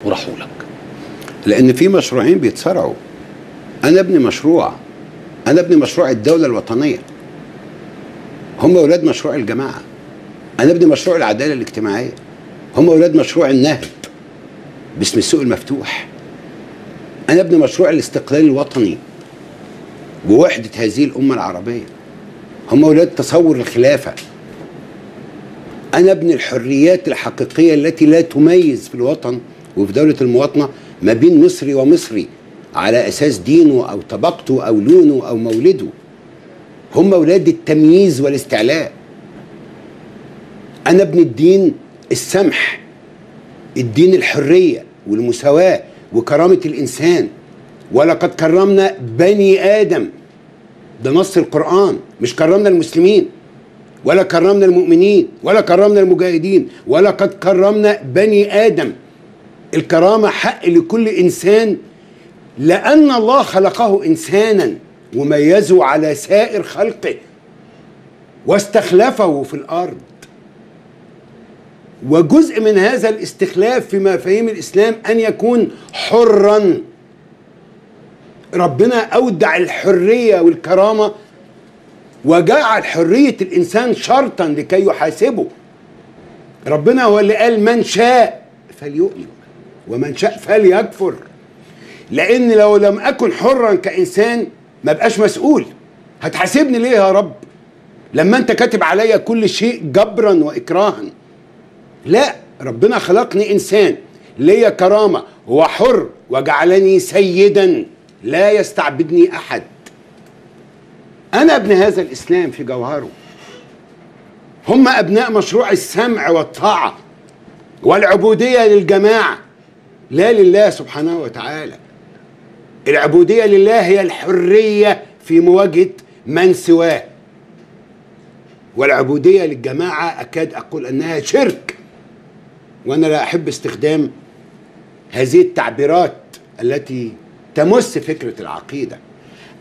وراحوا لك؟ لأن في مشروعين بيتصارعوا. أنا ابني مشروع، أنا ابني مشروع الدولة الوطنية، هم أولاد مشروع الجماعة. أنا ابني مشروع العدالة الاجتماعية، هم أولاد مشروع النهب باسم السوق المفتوح. أنا ابني مشروع الاستقلال الوطني ووحدة هذه الأمة العربية، هم أولاد تصور الخلافة. أنا ابني الحريات الحقيقية التي لا تميز في الوطن وفي دولة المواطنة ما بين مصري ومصري على أساس دينه أو طبقته أو لونه أو مولده. هم أولاد التمييز والاستعلاء. أنا ابن الدين السمح، الدين الحرية والمساواة وكرامة الإنسان. ولقد كرمنا بني آدم، ده نص القرآن، مش كرمنا المسلمين ولا كرمنا المؤمنين ولا كرمنا المجاهدين، ولقد كرمنا بني آدم. الكرامة حق لكل إنسان لأن الله خلقه إنسانا وميزه على سائر خلقه واستخلفه في الأرض. وجزء من هذا الاستخلاف في مفاهيم الإسلام أن يكون حرا. ربنا أودع الحرية والكرامة وجعل حرية الإنسان شرطا لكي يحاسبه. ربنا هو اللي قال من شاء فليؤمن ومن شاء فليكفر. لأن لو لم أكن حرا كإنسان ما بقاش مسؤول. هتحاسبني ليه يا رب لما أنت كاتب عليا كل شيء جبرا وإكراها؟ لا، ربنا خلقني إنسان ليا كرامة وحر وجعلني سيدا لا يستعبدني أحد. أنا ابن هذا الإسلام في جوهره. هم أبناء مشروع السمع والطاعة والعبودية للجماعة لا لله سبحانه وتعالى. العبودية لله هي الحرية في مواجهة من سواه، والعبودية للجماعة أكاد أقول أنها شرك، وأنا لا أحب استخدام هذه التعبيرات التي تمس فكرة العقيدة.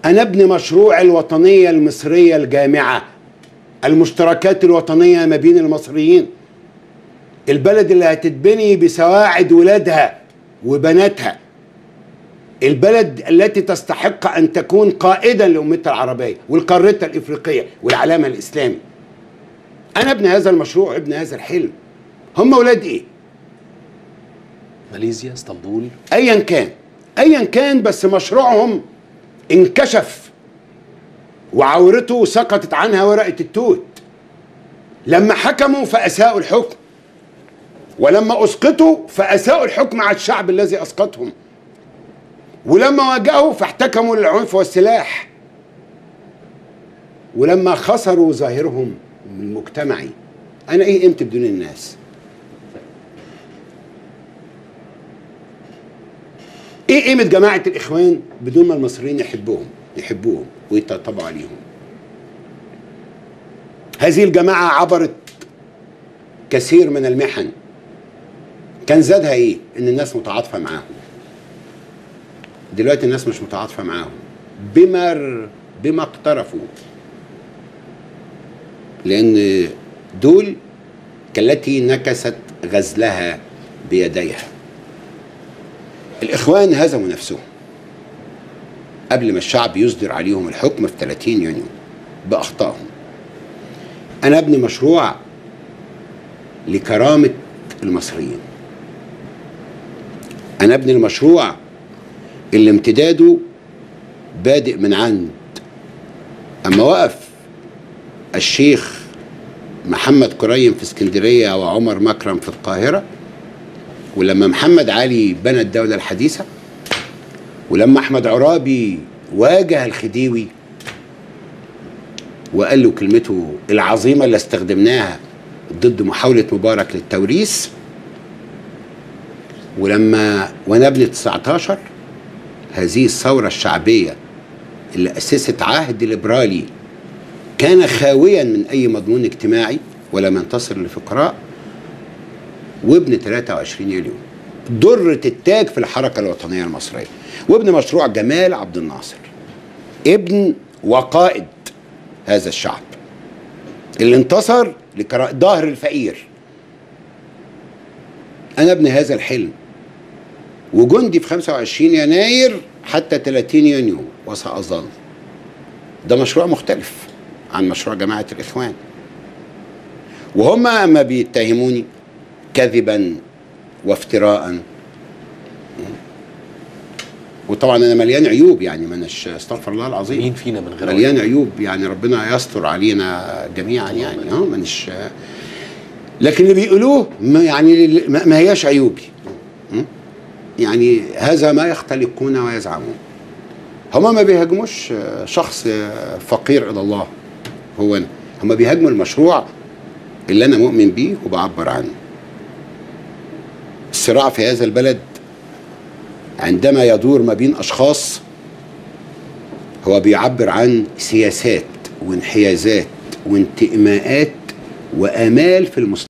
أنا ابن مشروع الوطنية المصرية الجامعة، المشتركات الوطنية ما بين المصريين، البلد اللي هتتبني بسواعد ولادها وبناتها، البلد التي تستحق أن تكون قائدا لأمتها العربية والقارتها الإفريقية والعالم الإسلامي. أنا ابن هذا المشروع، ابن هذا الحلم. هم أولاد إيه؟ ماليزيا، اسطنبول، أيا كان، أيا كان، بس مشروعهم انكشف وعورته سقطت عنها ورقة التوت لما حكموا فأساءوا الحكم، ولما أسقطوا فأساءوا الحكم على الشعب الذي أسقطهم، ولما واجهوا فاحتكموا للعنف والسلاح، ولما خسروا ظاهرهم المجتمعي. أنا إيه قيمتي بدون الناس؟ إيه قيمة جماعة الإخوان بدون ما المصريين يحبوهم ويطبطبوا عليهم؟ هذه الجماعة عبرت كثير من المحن، كان زادها إيه؟ إن الناس متعاطفة معاهم. دلوقتي الناس مش متعاطفة معاهم بما اقترفوا، لأن دول كالتي نكست غزلها بيديها. الإخوان هزموا نفسهم قبل ما الشعب يصدر عليهم الحكم في 30 يونيو بأخطائهم. أنا ابني مشروع لكرامة المصريين. أنا ابني المشروع اللي امتداده بادئ من عند أما وقف الشيخ محمد كريم في اسكندرية وعمر مكرم في القاهرة، ولما محمد علي بنى الدولة الحديثة، ولما أحمد عرابي واجه الخديوي وقال له كلمته العظيمة اللي استخدمناها ضد محاولة مبارك للتوريث، وانا ابن 19 هذه الثورة الشعبية اللي أسست عهد ليبرالي كان خاويا من أي مضمون اجتماعي ولم ينتصر للفقراء، وابن 23 يوليو درة التاج في الحركة الوطنية المصرية، وابن مشروع جمال عبد الناصر، ابن وقائد هذا الشعب اللي انتصر ظهر الفقير. أنا ابن هذا الحلم وجندي في 25 يناير حتى 30 يونيو وسأظل. ده مشروع مختلف عن مشروع جماعة الإخوان. وهم أما بيتهموني كذبا وافتراء، وطبعا أنا مليان عيوب، يعني ما أناش استغفر الله العظيم، مين فينا من غير مليان عيوب، يعني ربنا يستر علينا جميعا يعني. مانيش، لكن اللي بيقولوه يعني ما هياش عيوبي، يعني هذا ما يختلقون ويزعمون. هما ما بيهاجموش شخص فقير الى الله، هو أنا. هما بيهاجموا المشروع اللي انا مؤمن بيه وبعبر عنه. الصراع في هذا البلد عندما يدور ما بين اشخاص هو بيعبر عن سياسات وانحيازات وانتماءات وامال في المستقبل.